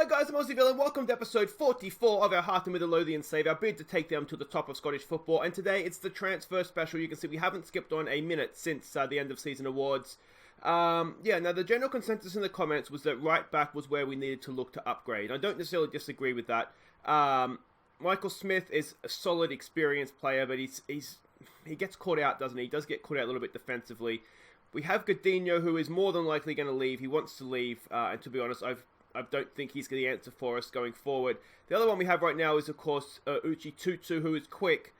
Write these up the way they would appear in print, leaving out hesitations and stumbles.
G'day guys, I'm Aussie Villain. Welcome to episode 44 of our Hearts of Midlothian save, our bid to take them to the top of Scottish football. And today it's the transfer special. You can see we haven't skipped on a minute since the end of season awards. Now the general consensus in the comments was that right back was where we needed to look to upgrade. I don't necessarily disagree with that. Michael Smith is a solid, experienced player, but he gets caught out, doesn't he? He does get caught out a little bit defensively. We have Godinho, who is more than likely going to leave. He wants to leave, and to be honest, I don't think he's the answer for us going forward. The other one we have right now is, of course, Uchi Tutu, who is quick.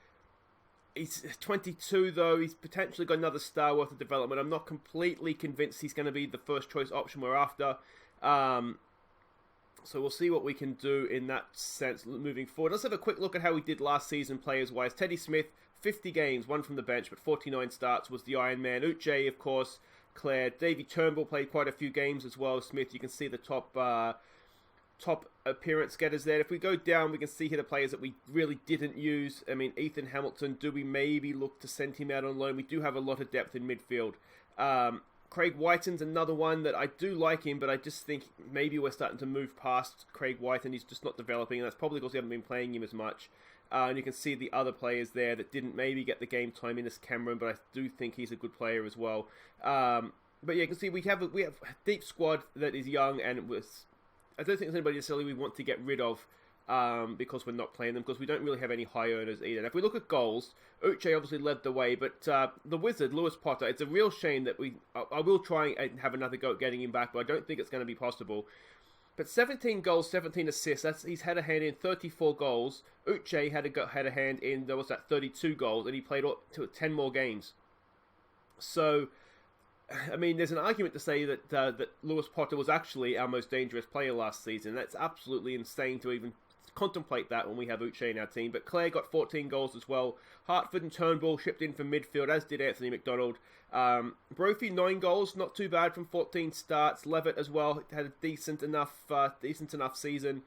He's 22, though. He's potentially got another star worth of development. I'm not completely convinced he's going to be the first choice option we're after. So we'll see what we can do in that sense moving forward. Let's have a quick look at how we did last season players-wise. Teddy Smith, 50 games, one from the bench, but 49 starts, was the Iron Man. Uche, of course, Claire. Davey Turnbull played quite a few games as well. Smith, you can see the top appearance getters there. If we go down, we can see here the players that we really didn't use. I mean, Ethan Hamilton, do we maybe look to send him out on loan? We do have a lot of depth in midfield. Craig Whiten's another one that I do like him, but I just think maybe we're starting to move past Craig Whiten. He's just not developing, and that's probably because we haven't been playing him as much. And you can see the other players there that didn't maybe get the game time in this Cameron, but I do think he's a good player as well. But yeah, you can see we have a deep squad that is young, and I don't think there's anybody necessarily we want to get rid of because we're not playing them, because we don't really have any high earners either. And if we look at goals, Uche obviously led the way, but the Wizard, Lewis Potter, it's a real shame that I will try and have another go at getting him back, but I don't think it's going to be possible. But 17 goals, 17 assists, he's had a hand in 34 goals. Uche had a hand in, 32 goals, and he played 10 more games. So, I mean, there's an argument to say that Lewis Potter was actually our most dangerous player last season. That's absolutely insane to even contemplate that when we have Uche in our team. But Claire got 14 goals as well. Hartford and Turnbull shipped in from midfield, as did Anthony McDonald. Brophy, 9 goals, not too bad from 14 starts. Levitt as well had a decent enough season.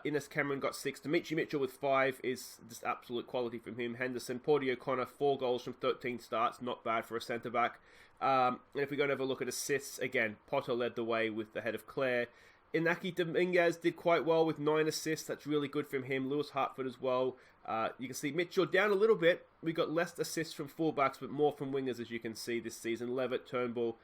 Innes Cameron got 6. Dimitri Mitchell with 5 is just absolute quality from him. Henderson, Porty O'Connor, 4 goals from 13 starts, not bad for a centre-back. And if we go and have a look at assists, again, Potter led the way with the head of Claire. Inaki Dominguez did quite well with 9 assists. That's really good from him. Lewis Hartford as well. You can see Mitchell down a little bit. We got less assists from fullbacks, but more from wingers, as you can see this season. Levitt, Turnbull,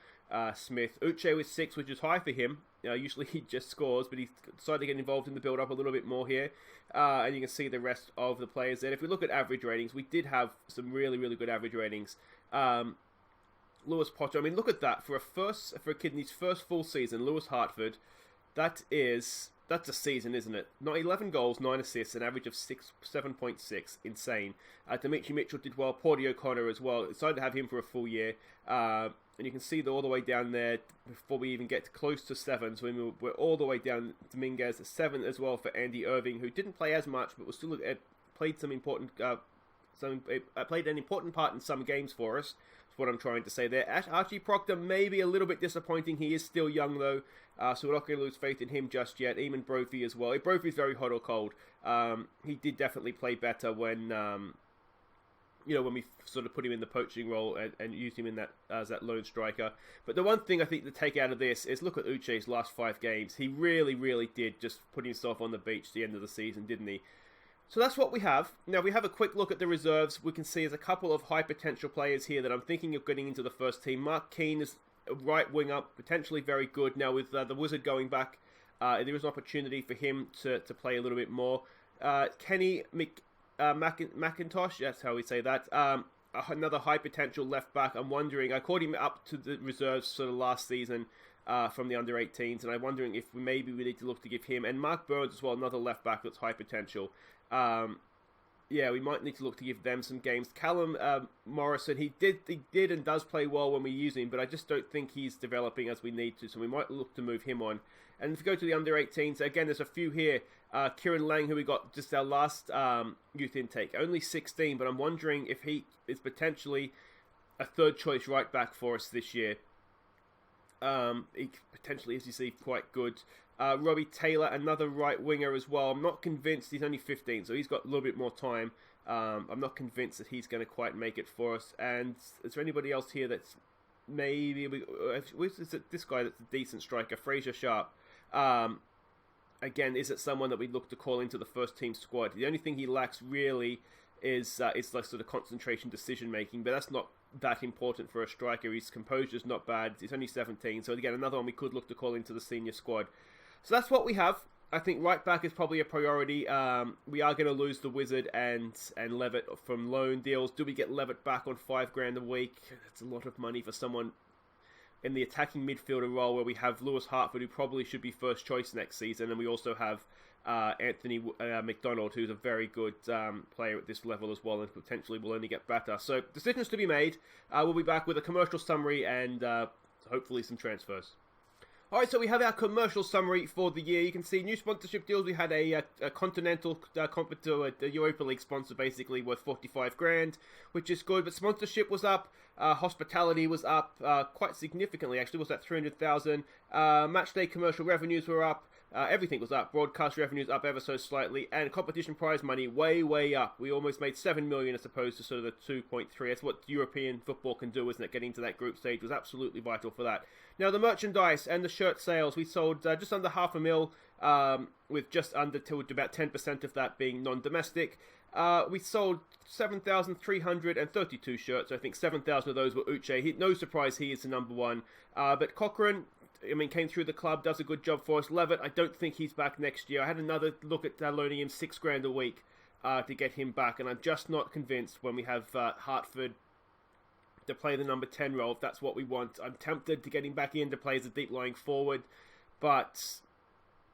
Smith. Uche with 6, which is high for him. Usually he just scores, but he's decided to get involved in the build-up a little bit more here. And you can see the rest of the players there. If we look at average ratings, we did have some really, really good average ratings. Lewis Potter, I mean, look at that. For a kid in his first full season, Lewis Hartford, that's a season, isn't it? Not 11 goals, 9 assists, an average of 7.6. Insane. Dimitri Mitchell did well. Porty O'Connor as well. Decided to have him for a full year. And you can see all the way down there before we even get close to 7. So we're all the way down. Dominguez, 7 as well for Andy Irving, who didn't play as much, but was still played some important. Played an important part in some games for us. That's what I'm trying to say there. Archie Proctor may be a little bit disappointing. He is still young though, so we're not going to lose faith in him just yet. Eamon Brophy as well. Brophy's very hot or cold. He did definitely play better when when we sort of put him in the poaching role and used him in that as that lone striker. But the one thing I think to take out of this is look at Uche's last 5 games. He really, really did just put himself on the beach at the end of the season, didn't he? So that's what we have. Now, we have a quick look at the reserves. We can see there's a couple of high potential players here that I'm thinking of getting into the first team. Mark Keane is a right wing up, potentially very good. Now, with the Wizard going back, there is an opportunity for him to play a little bit more. Kenny McIntosh, that's how we say that. Another high potential left back. I'm wondering, I called him up to the reserves sort of last season from the under-18s, and I'm wondering if we need to look to give him, and Mark Burns as well, another left back that's high potential. We might need to look to give them some games. Callum Morrison, he did and does play well when we use him, but I just don't think he's developing as we need to, so we might look to move him on. And if we go to the under-18s, again, there's a few here. Kieran Lang, who we got just our last youth intake, only 16, but I'm wondering if he is potentially a third choice right back for us this year. He potentially, as you see, quite good. Robbie Taylor, another right winger as well. I'm not convinced. He's only 15, so he's got a little bit more time. I'm not convinced that he's going to quite make it for us. And is there anybody else here that's maybe... Is it this guy that's a decent striker? Fraser Sharp. again, is it someone that we'd look to call into the first team squad? The only thing he lacks really is like sort of concentration, decision making, but that's not that important for a striker. His composure's not bad. He's only 17, so again, another one we could look to call into the senior squad. So that's what we have. I think right back is probably a priority. We are going to lose the Wizard and Levitt from loan deals. Do we get Levitt back on $5,000 a week? That's a lot of money for someone in the attacking midfielder role, where we have Lewis Hartford, who probably should be first choice next season, and we also have Anthony McDonald, who's a very good player at this level as well, and potentially will only get better. So decisions to be made. We'll be back with a commercial summary and hopefully some transfers. Alright, so we have our commercial summary for the year. You can see new sponsorship deals. We had a continental competitor, a Europa League sponsor, basically worth $45,000, which is good. But sponsorship was up, hospitality was up quite significantly. Actually, was at $300,000. Matchday commercial revenues were up. Everything was up. Broadcast revenues up ever so slightly, and competition prize money way up. We almost made $7 million as opposed to sort of the 2.3. That's what European football can do, isn't it? Getting to that group stage was absolutely vital for that. Now the merchandise and the shirt sales, we sold just under $500,000, with just under to about 10% of that being non-domestic. We sold 7,332 shirts. I think 7,000 of those were Uche. No surprise, he is the number one. But Cochrane, came through the club, does a good job for us. Levitt, I don't think he's back next year. I had another look at loaning him $6,000 a week to get him back, and I'm just not convinced when we have Hartford to play the number 10 role, if that's what we want. I'm tempted to get him back in to play as a deep lying forward, but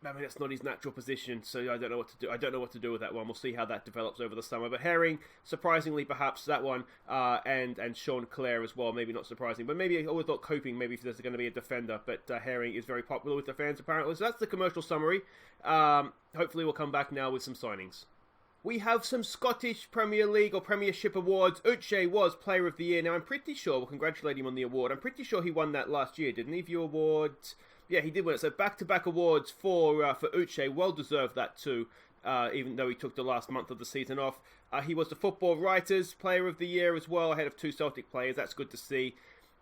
that's not his natural position, so I don't know what to do. I don't know what to do with that one. We'll see how that develops over the summer. But Herring, surprisingly, perhaps that one, and Sean Clare as well. Maybe not surprising, but maybe I always thought Coping. Maybe if there's going to be a defender, but Herring is very popular with the fans apparently. So that's the commercial summary. Hopefully, we'll come back now with some signings. We have some Scottish Premier League or Premiership awards. Uche was Player of the Year. Now, I'm pretty sure, we'll congratulate him on the award. I'm pretty sure he won that last year, didn't he? View Award. Yeah, he did win it. So back-to-back awards for Uche. Well-deserved that too, even though he took the last month of the season off. He was the Football Writers Player of the Year as well, ahead of two Celtic players. That's good to see.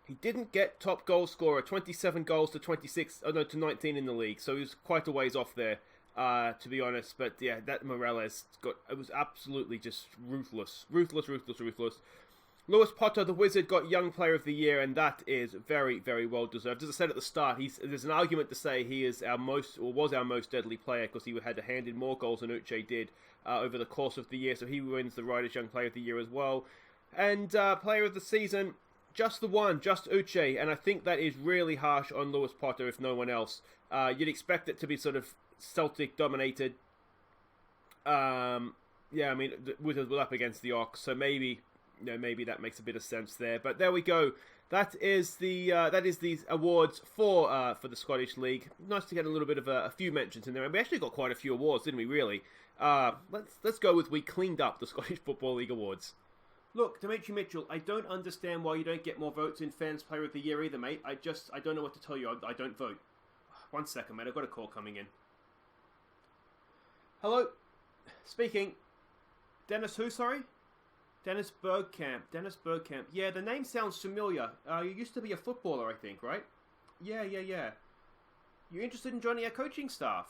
He didn't get top goal scorer, 27 goals to 19 in the league. So he was quite a ways off there, to be honest. But yeah, that Morales it was absolutely just ruthless. Ruthless. Lewis Potter, the Wizard, got Young Player of the Year, and that is very, very well deserved. As I said at the start, there's an argument to say he is was our most deadly player, because he had to hand in more goals than Uche did over the course of the year, so he wins the Riders Young Player of the Year as well. And Player of the Season, just Uche, and I think that is really harsh on Lewis Potter, if no one else. You'd expect it to be sort of Celtic dominated. The Wizards were up against the Ox, so maybe that makes a bit of sense there. But there we go. That is the awards for the Scottish League. Nice to get a little bit of a few mentions in there. And we actually got quite a few awards, didn't we? Really. Let's go with we cleaned up the Scottish Football League awards. Look, Dimitri Mitchell, I don't understand why you don't get more votes in Fans Player of the Year either, mate. I don't know what to tell you. I don't vote. 1 second, mate. I've got a call coming in. Hello. Speaking. Dennis who, sorry? Dennis Bergkamp. Yeah, the name sounds familiar. You used to be a footballer, I think, right? Yeah. You interested in joining our coaching staff?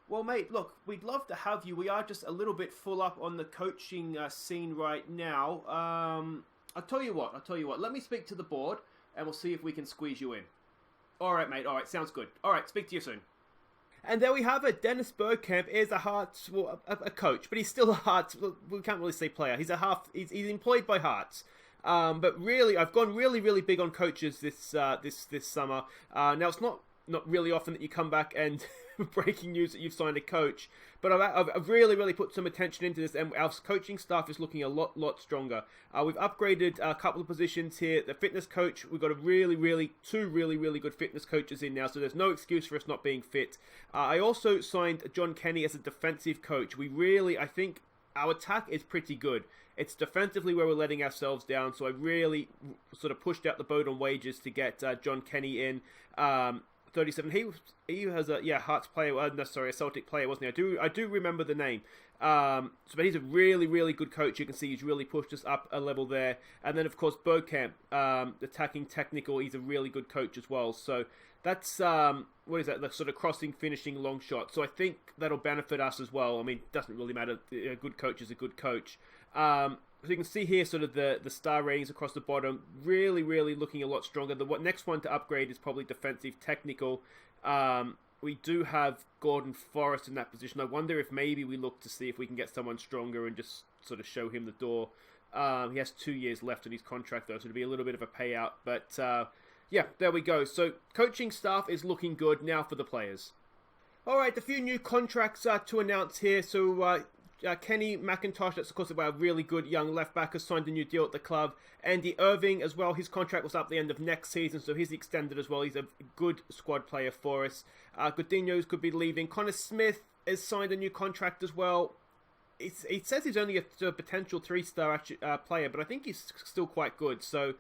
Well, mate, look, we'd love to have you. We are just a little bit full up on the coaching scene right now. I'll tell you what. Let me speak to the board, and we'll see if we can squeeze you in. All right, mate. All right, sounds good. All right, speak to you soon. And there we have it. Dennis Bergkamp is a Hearts, a coach, but he's still a Hearts. We can't really say player. He's He's employed by Hearts. But really, I've gone really big on coaches this summer. Now it's not really often that you come back and breaking news that you've signed a coach, but I've really put some attention into this, and our coaching staff is looking a lot stronger. We've upgraded a couple of positions here. The fitness coach, we've got two really good fitness coaches in now, so there's no excuse for us not being fit. I also signed John Kenny as a defensive coach. I think our attack is pretty good. It's defensively where we're letting ourselves down, so I really sort of pushed out the boat on wages to get John Kenny in. 37. He has a Hearts player. No, sorry, a Celtic player, wasn't he? I do remember the name. But he's a really, really good coach. You can see he's really pushed us up a level there. And then, of course, Bergkamp, attacking technical. He's a really good coach as well. So that's, what is that? The sort of crossing, finishing, long shot. So I think that'll benefit us as well. I mean, it doesn't really matter. A good coach is a good coach. So you can see here sort of the star ratings across the bottom. Really, really looking a lot stronger. The next one to upgrade is probably defensive, technical. We do have Gordon Forrest in that position. I wonder if maybe we look to see if we can get someone stronger and just sort of show him the door. He has 2 years left in his contract, though, so it'll be a little bit of a payout. But, yeah, there we go. So, coaching staff is looking good. Now for the players. All right, a few new contracts to announce here. So, Kenny McIntosh, that's of course a really good young left back, has signed a new deal at the club. Andy Irving as well, his contract was up at the end of next season, so he's extended as well. He's a good squad player for us. Godinho's could be leaving. Connor Smith has signed a new contract as well. It says he's only a potential 3-star player, but I think he's still quite good. So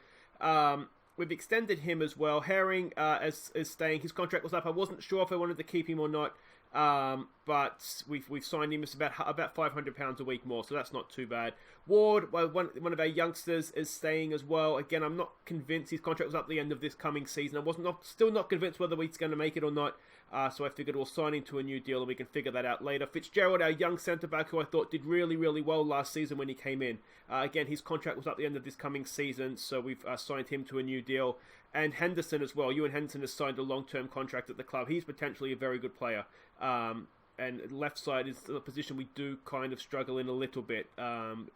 we've extended him as well. Herring is staying. His contract was up. I wasn't sure if I wanted to keep him or not. But we've signed him. It's about £500 a week more, so that's not too bad. Ward, one of our youngsters, is staying as well. Again, I'm not convinced. His contract was up at the end of this coming season. Still not convinced whether he's going to make it or not. So I figured we'll sign him to a new deal and we can figure that out later. Fitzgerald, our young centre-back, who I thought did really, really well last season when he came in. Again, his contract was up at the end of this coming season, so we've signed him to a new deal. And Henderson as well. Ewan Henderson has signed a long-term contract at the club. He's potentially a very good player. And left side is a position we do kind of struggle in a little bit.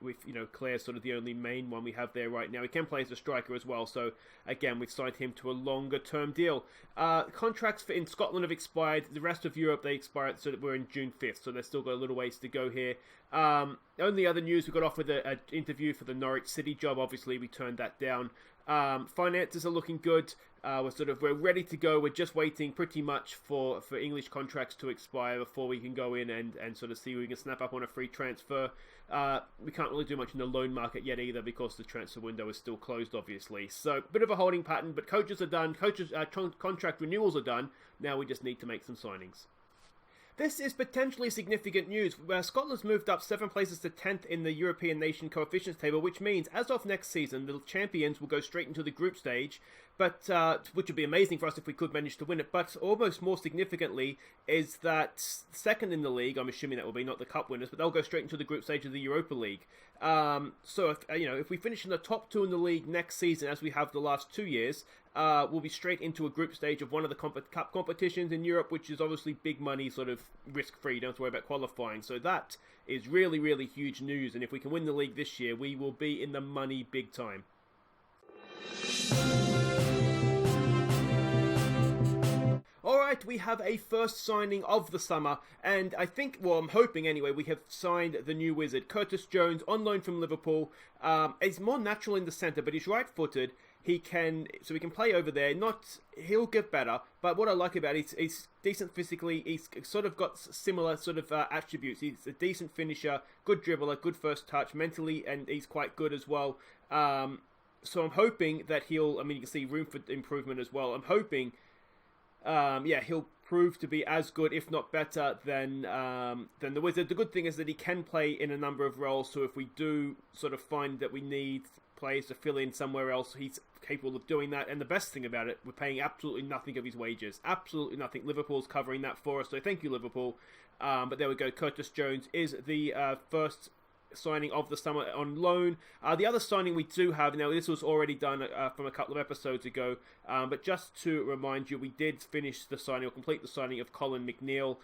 With Claire's sort of the only main one we have there right now. He can play as a striker as well. So again, we've signed him to a longer term deal. Contracts in Scotland have expired. The rest of Europe they expired, so that we're in June 5th. So they've still got a little ways to go here. Only other news, we got offered an interview for the Norwich City job. Obviously, we turned that down. Finances are looking good. We're ready to go. We're just waiting pretty much for English contracts to expire before we can go in and sort of see if we can snap up on a free transfer. We can't really do much in the loan market yet either because the transfer window is still closed, obviously. So, bit of a holding pattern, but coaches are done. Contract renewals are done. Now we just need to make some signings. This is potentially significant news. Scotland's moved up 7 places to 10th in the European Nation Coefficients table, which means as of next season, the champions will go straight into the group stage, but which would be amazing for us if we could manage to win it. But almost more significantly is that second in the league, I'm assuming that will be not the cup winners, but they'll go straight into the group stage of the Europa League. So if we finish in the top 2 in the league next season, as we have the last 2 years, we'll be straight into a group stage of one of the cup competitions in Europe, which is obviously big money, sort of risk-free. You don't have to worry about qualifying. So that is really, really huge news. And if we can win the league this year, we will be in the money big time. Alright, we have a first signing of the summer, and I think, well, I'm hoping anyway, we have signed the new wizard, Curtis Jones, on loan from Liverpool. He's more natural in the centre, but he's right-footed. He can play over there. He'll get better, but what I like about it, he's decent physically. He's sort of got similar sort of attributes. He's a decent finisher, good dribbler, good first touch, mentally, and he's quite good as well. So I'm hoping that you can see room for improvement as well. I'm hoping, he'll prove to be as good, if not better, than the wizard. The good thing is that he can play in a number of roles, so if we do sort of find that we need players to fill in somewhere else, he's capable of doing that. And the best thing about it, we're paying absolutely nothing of his wages. Absolutely nothing. Liverpool's covering that for us, so thank you, Liverpool. But there we go. Curtis Jones is the first signing of the summer on loan. The other signing we do have, now this was already done from a couple of episodes ago, but just to remind you, we did finish the signing, or complete the signing of Colin McNeil.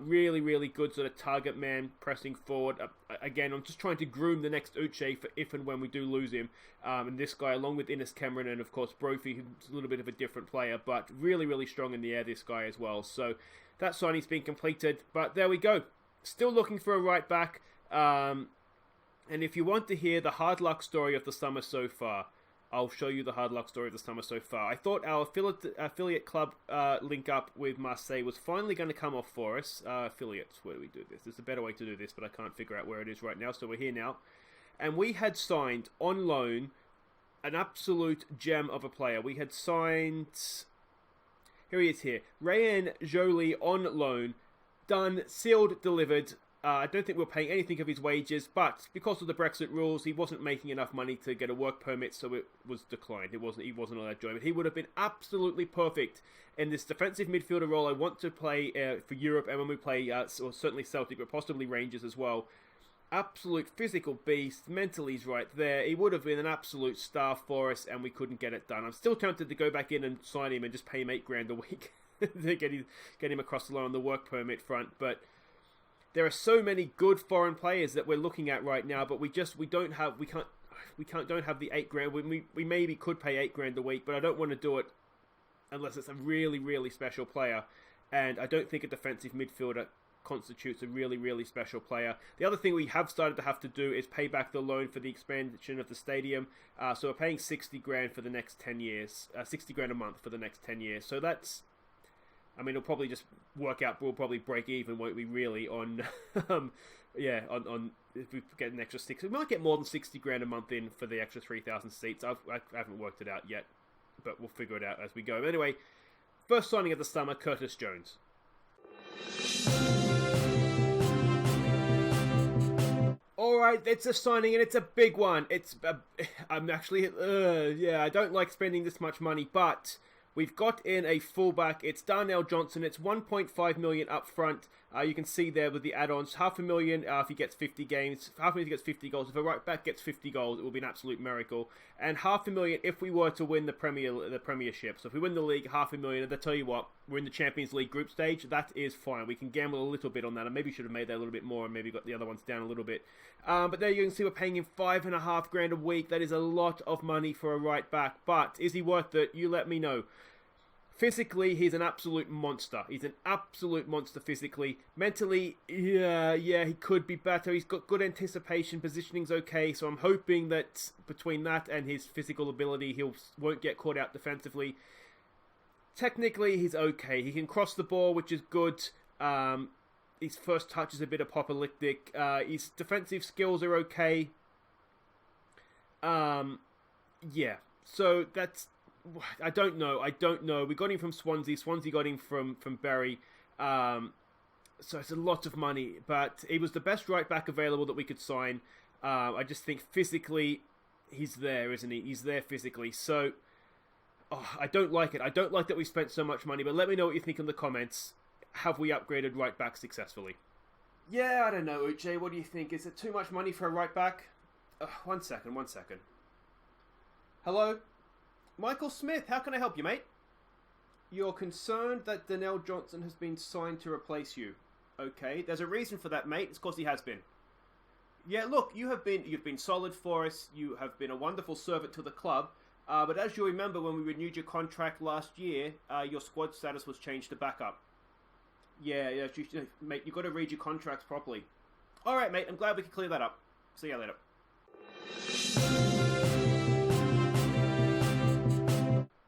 Really, really good sort of target man pressing forward. Again, I'm just trying to groom the next Uche for if and when we do lose him. And this guy, along with Innes Cameron and of course Brophy, who's a little bit of a different player, but really, really strong in the air, this guy as well. So that signing's been completed, but there we go. Still looking for a right back. And if you want to hear the hard luck story of the summer so far, I'll show you the hard luck story of the summer so far. I thought our affiliate club link up with Marseille was finally going to come off for us. Affiliates, where do we do this? There's a better way to do this, but I can't figure out where it is right now, so we're here now. And we had signed on loan an absolute gem of a player. We had signed... Here he is here. Rayan Jolie on loan. Done, sealed, delivered. I don't think we're paying anything of his wages, but because of the Brexit rules, he wasn't making enough money to get a work permit, so it was declined. He wasn't allowed to join, but he would have been absolutely perfect in this defensive midfielder role I want to play for Europe, and when we play, or certainly Celtic, but possibly Rangers as well. Absolute physical beast. Mentally, he's right there. He would have been an absolute star for us, and we couldn't get it done. I'm still tempted to go back in and sign him and just pay him $8,000 a week to get him across the line on the work permit front. But there are so many good foreign players that we're looking at right now, but we don't have the $8,000. We maybe could pay $8,000 a week, but I don't want to do it unless it's a really, really special player, and I don't think a defensive midfielder constitutes a really, really special player. The other thing we have started to have to do is pay back the loan for the expansion of the stadium. So we're paying $60,000 for the next 10 years, $60,000 a month for the next 10 years. So that's, I mean, it'll probably just work out. We'll probably break even, won't we? Really on, on if we get an extra we might get more than $60,000 a month in for the extra 3,000 seats. I haven't worked it out yet, but we'll figure it out as we go. Anyway, first signing of the summer, Curtis Jones. Alright, it's a signing and it's a big one. I'm actually, I don't like spending this much money, but we've got in a fullback. It's Darnell Johnson. It's $1.5 million up front. You can see there with the add-ons, $500,000 if he gets 50 games, $500,000 if he gets 50 goals. If a right back gets 50 goals, it will be an absolute miracle. And $500,000 if we were to win the Premiership. So if we win the league, $500,000. And I tell you what, we're in the Champions League group stage. That is fine. We can gamble a little bit on that. I maybe should have made that a little bit more and maybe got the other ones down a little bit. But there you can see we're paying him $5,500 a week. That is a lot of money for a right back. But is he worth it? You let me know. Physically, he's an absolute monster. He's an absolute monster physically. Mentally, yeah, he could be better. He's got good anticipation. Positioning's okay. So I'm hoping that between that and his physical ability, he won't get caught out defensively. Technically, he's okay. He can cross the ball, which is good. His first touch is a bit apocalyptic. His defensive skills are okay. Yeah. So that's... I don't know. We got him from Swansea. Swansea got him from Bury. So it's a lot of money. But he was the best right back available that we could sign. I just think physically, he's there, isn't he? He's there physically. So, I don't like it. I don't like that we spent so much money. But let me know what you think in the comments. Have we upgraded right back successfully? Yeah, I don't know, Uche. What do you think? Is it too much money for a right back? One second. Hello? Michael Smith, how can I help you, mate? You're concerned that Darnell Johnson has been signed to replace you. Okay, there's a reason for that, mate. It's because he has been. Yeah, look, you've been solid for us. You have been a wonderful servant to the club. But as you remember, when we renewed your contract last year, your squad status was changed to backup. Yeah, mate, you've got to read your contracts properly. All right, mate, I'm glad we could clear that up. See you later.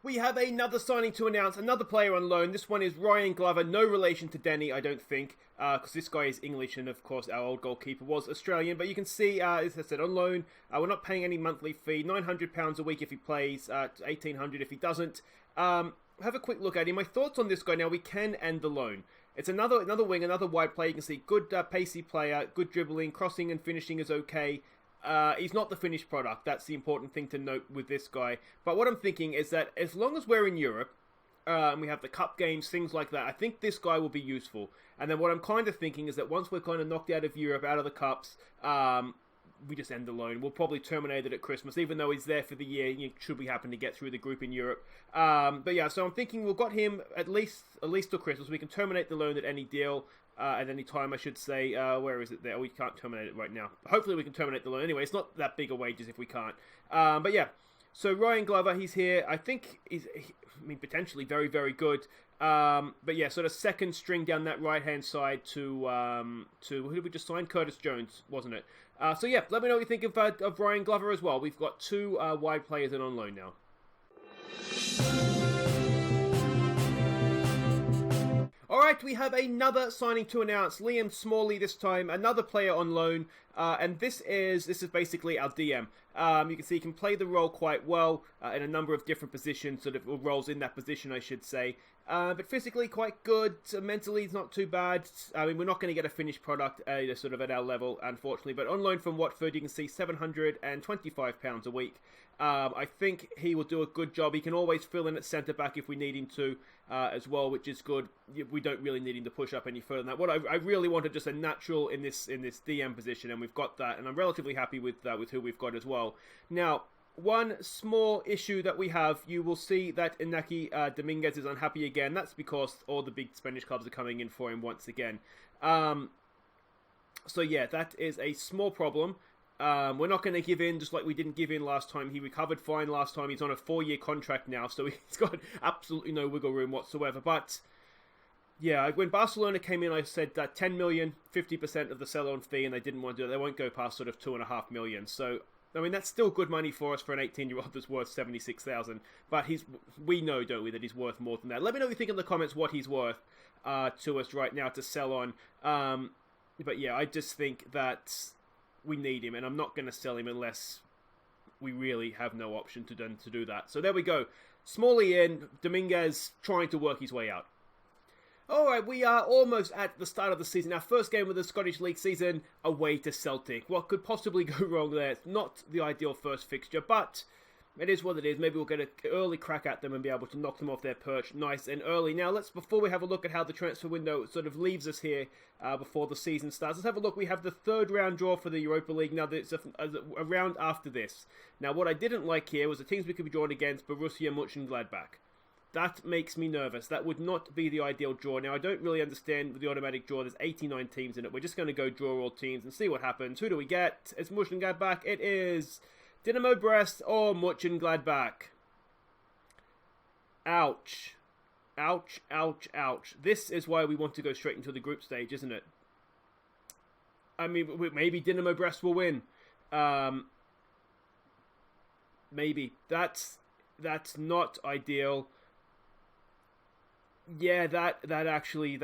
We have another signing to announce, another player on loan. This one is Ryan Glover, no relation to Denny, I don't think, because this guy is English, and of course our old goalkeeper was Australian. But you can see, as I said, on loan, we're not paying any monthly fee, £900 a week if he plays, $1,800 if he doesn't. Have a quick look at him. My thoughts on this guy now, we can end the loan. It's another wing, another wide player. You can see good pacey player, good dribbling, crossing and finishing is okay. He's not the finished product. That's the important thing to note with this guy. But what I'm thinking is that as long as we're in Europe, and we have the cup games, things like that, I think this guy will be useful. And then what I'm kind of thinking is that once we're kind of knocked out of Europe, out of the cups, we just end the loan. We'll probably terminate it at Christmas, even though he's there for the year, should we happen to get through the group in Europe. But yeah, so I'm thinking we've got him at least till Christmas. We can terminate the loan at any deal. At any time, I should say. Where is it there? We can't terminate it right now. Hopefully we can terminate the loan. Anyway, it's not that big a wages if we can't. But yeah, so Ryan Glover, he's here. I think potentially very, very good. But yeah, sort of second string down that right-hand side to who did we just sign? Curtis Jones, wasn't it? So yeah, let me know what you think of Ryan Glover as well. We've got two wide players in on loan now. Alright, we have another signing to announce. Liam Smalley this time, another player on loan. And this is basically our DM. You can see he can play the role quite well in a number of different positions, sort of roles in that position, I should say. But physically quite good. Mentally, it's not too bad. I mean, we're not going to get a finished product sort of at our level, unfortunately. But on loan from Watford, you can see £725 a week. I think he will do a good job. He can always fill in at centre-back if we need him to as well, which is good. We don't really need him to push up any further than that. What I really wanted just a natural in this DM position, and we've got that. And I'm relatively happy with who we've got as well. Now, one small issue that we have, you will see that Inaki Dominguez is unhappy again. That's because all the big Spanish clubs are coming in for him once again. So yeah, that is a small problem. We're not going to give in, just like we didn't give in last time. He recovered fine last time. He's on a 4-year contract now, so he's got absolutely no wiggle room whatsoever. But yeah, when Barcelona came in, I said that 10 million, 50% of the sell-on fee, and they didn't want to do it. They won't go past sort of 2.5 million. So I mean, that's still good money for us for an 18-year-old that's worth 76,000. But we know, don't we, that he's worth more than that. Let me know what you think in the comments what he's worth to us right now to sell on. But yeah, I just think that we need him, and I'm not going to sell him unless we really have no option to do that. So there we go. Smalley in, Dominguez trying to work his way out. Alright, we are almost at the start of the season. Our first game of the Scottish League season, away to Celtic. What could possibly go wrong there? It's not the ideal first fixture, but it is what it is. Maybe we'll get an early crack at them and be able to knock them off their perch nice and early. Now, before we have a look at how the transfer window sort of leaves us here before the season starts, let's have a look. We have the third round draw for the Europa League. Now, there's a round after this. Now, what I didn't like here was the teams we could be drawn against, Borussia Mönchengladbach. That makes me nervous. That would not be the ideal draw. Now, I don't really understand the automatic draw. There's 89 teams in it. We're just going to go draw all teams and see what happens. Who do we get? It's Mönchengladbach. It is Dynamo Brest or Mönchengladbach. Ouch. Ouch, ouch, ouch. This is why we want to go straight into the group stage, isn't it? I mean, maybe Dynamo Brest will win. Maybe. That's not ideal. Yeah, that actually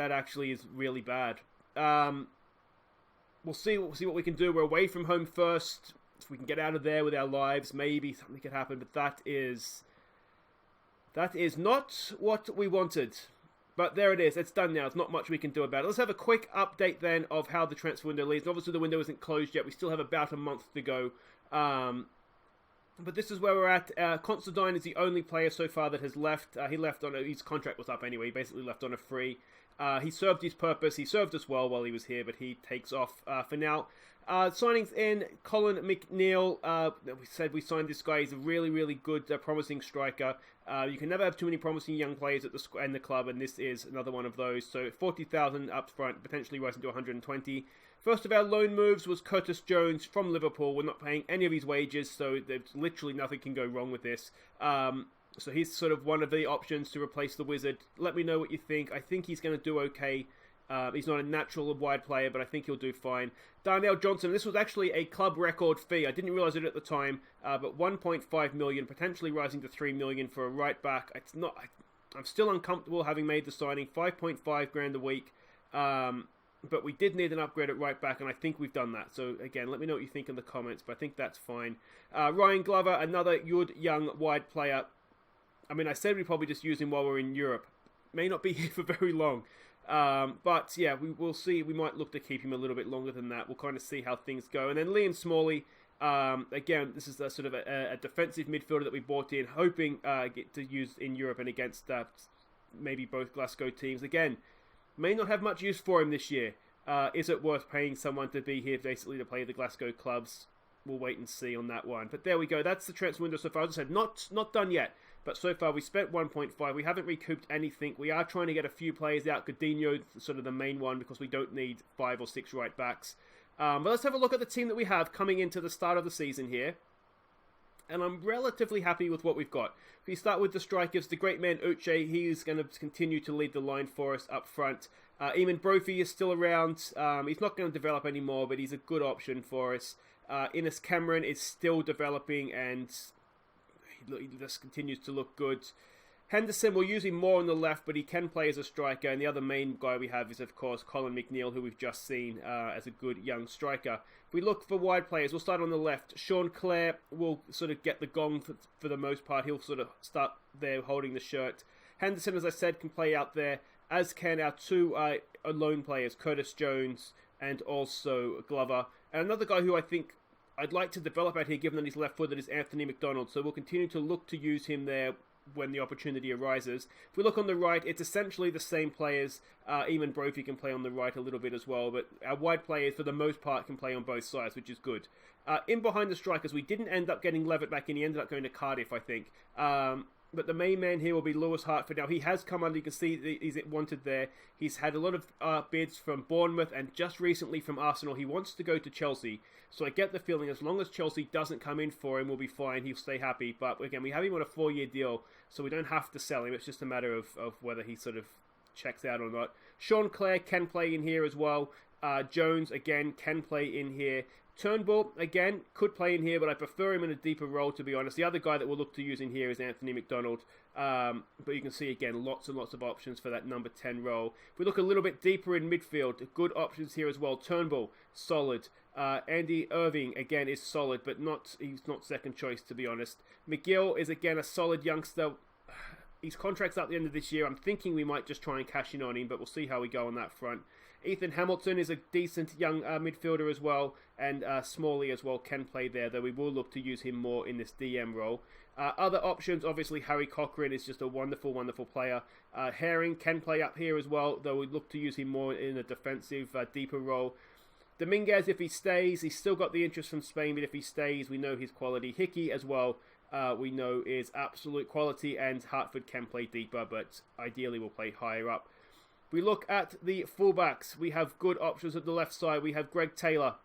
is really bad. We'll see what we can do. We're away from home first. If we can get out of there with our lives, maybe something could happen. But that is not what we wanted. But there it is. It's done now. There's not much we can do about it. Let's have a quick update then of how the transfer window leaves. Obviously, the window isn't closed yet. We still have about a month to go. But this is where we're at. Considine is the only player so far that has left. He left on his contract was up anyway. He basically left on a free. He served his purpose. He served us well while he was here, but he takes off for now. Signings in Colin McNeil. We said we signed this guy. He's a really, really good, promising striker. You can never have too many promising young players at the club, and this is another one of those. So 40,000 up front, potentially rising to 120. First of our loan moves was Curtis Jones from Liverpool. We're not paying any of his wages, so there's literally nothing can go wrong with this. So he's sort of one of the options to replace the Wizard. Let me know what you think. I think he's going to do okay. He's not a natural wide player, but I think he'll do fine. Darnell Johnson, this was actually a club record fee. I didn't realise it at the time, but 1.5 million, potentially rising to 3 million for a right back. I'm still uncomfortable having made the signing. 5.5 grand a week. But we did need an upgrade at right back, and I think we've done that. So, again, let me know what you think in the comments, but I think that's fine. Ryan Glover, another good, young, wide player. I mean, I said we'd probably just use him while we're in Europe. May not be here for very long. But, yeah, we'll see. We might look to keep him a little bit longer than that. We'll kind of see how things go. And then Liam Smalley, again, this is a sort of a defensive midfielder that we bought in, hoping get to use in Europe and against maybe both Glasgow teams. Again, may not have much use for him this year. Is it worth paying someone to be here basically to play the Glasgow clubs? We'll wait and see on that one. But there we go. That's the transfer window so far. As I said, not done yet. But so far we spent 1.5. We haven't recouped anything. We are trying to get a few players out. Godinho, sort of the main one, because we don't need 5 or 6 right backs. But let's have a look at the team that we have coming into the start of the season here. And I'm relatively happy with what we've got. If we start with the strikers, the great man Uche, he's going to continue to lead the line for us up front. Eamon Brophy is still around. He's not going to develop anymore, but he's a good option for us. Innes Cameron is still developing, and he just continues to look good. Henderson, we'll use him more on the left, but he can play as a striker. And the other main guy we have is, of course, Colin McNeil, who we've just seen as a good young striker. If we look for wide players, we'll start on the left. Sean Clare will sort of get the gong for the most part. He'll sort of start there holding the shirt. Henderson, as I said, can play out there, as can our two lone players, Curtis Jones and also Glover. And another guy who I think I'd like to develop out here, given that he's left-footed, is Anthony McDonald. So we'll continue to look to use him there when the opportunity arises. If we look on the right, it's essentially the same players. Eamon Brophy can play on the right a little bit as well, but our wide players, for the most part, can play on both sides, which is good. In behind the strikers, we didn't end up getting Levitt back in. He ended up going to Cardiff, I think. But the main man here will be Lewis Hartford. Now, he has come under, you can see he's wanted there. He's had a lot of bids from Bournemouth and just recently from Arsenal. He wants to go to Chelsea. So I get the feeling as long as Chelsea doesn't come in for him, we'll be fine. He'll stay happy. But again, we have him on a 4-year deal, so we don't have to sell him. It's just a matter of whether he sort of checks out or not. Sean Clare can play in here as well. Jones, again, can play in here. Turnbull, again, could play in here, but I prefer him in a deeper role, to be honest. The other guy that we'll look to use in here is Anthony McDonald. But you can see, again, lots and lots of options for that number 10 role. If we look a little bit deeper in midfield, good options here as well. Turnbull, solid. Andy Irving, again, is solid, but he's not second choice, to be honest. McGill is, again, a solid youngster. His contract's up at the end of this year. I'm thinking we might just try and cash in on him, but we'll see how we go on that front. Ethan Hamilton is a decent young midfielder as well, and Smalley as well can play there, though we will look to use him more in this DM role. Other options, obviously Harry Cochrane is just a wonderful, wonderful player. Herring can play up here as well, though we look to use him more in a defensive, deeper role. Dominguez, if he stays, he's still got the interest from Spain, but if he stays, we know his quality. Hickey as well, we know is absolute quality, and Hartford can play deeper, but ideally will play higher up. We look at the fullbacks. We have good options at the left side. We have Greg Taylor.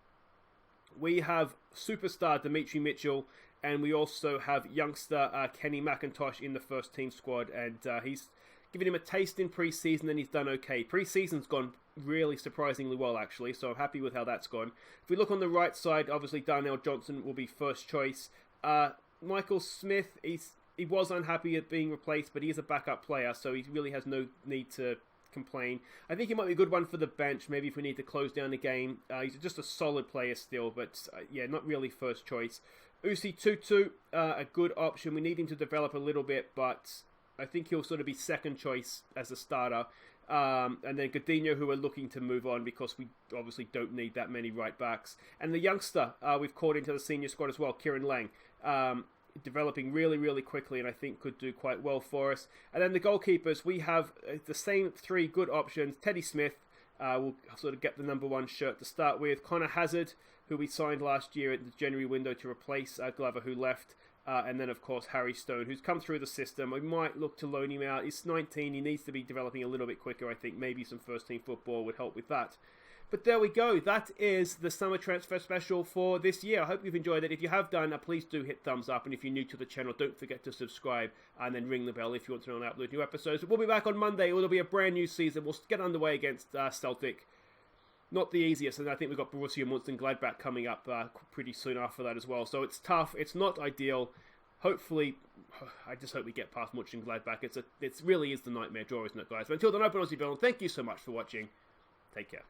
We have superstar Dimitri Mitchell. And we also have youngster Kenny McIntosh in the first team squad. And he's given him a taste in pre-season and he's done okay. Pre-season's gone really surprisingly well, actually. So I'm happy with how that's gone. If we look on the right side, obviously Darnell Johnson will be first choice. Michael Smith, he was unhappy at being replaced, but he is a backup player. So he really has no need to complain. I think he might be a good one for the bench, maybe if we need to close down the game. He's just a solid player still, but yeah, not really first choice. Usi Tutu, a good option. We need him to develop a little bit, but I think he'll sort of be second choice as a starter. And then Godinho, who are looking to move on because we obviously don't need that many right backs. And the youngster we've called into the senior squad as well, Kieran Lang. Developing really, really quickly and I think could do quite well for us. And then the goalkeepers, we have the same three good options. Teddy Smith will sort of get the number 1 shirt to start with. Connor Hazard, who we signed last year at the January window to replace Glover, who left. And then, of course, Harry Stone, who's come through the system. We might look to loan him out. He's 19. He needs to be developing a little bit quicker. I think maybe some first-team football would help with that. But there we go. That is the summer transfer special for this year. I hope you've enjoyed it. If you have done, please do hit thumbs up. And if you're new to the channel, don't forget to subscribe and then ring the bell if you want to know when I upload new episodes. But we'll be back on Monday. It'll be a brand new season. We'll get underway against Celtic. Not the easiest. And I think we've got Borussia Mönchengladbach coming up pretty soon after that as well. So it's tough. It's not ideal. Hopefully, I just hope we get past Mönchengladbach. It really is the nightmare draw, isn't it, guys? But until then, I've been Aussie Bill. Thank you so much for watching. Take care.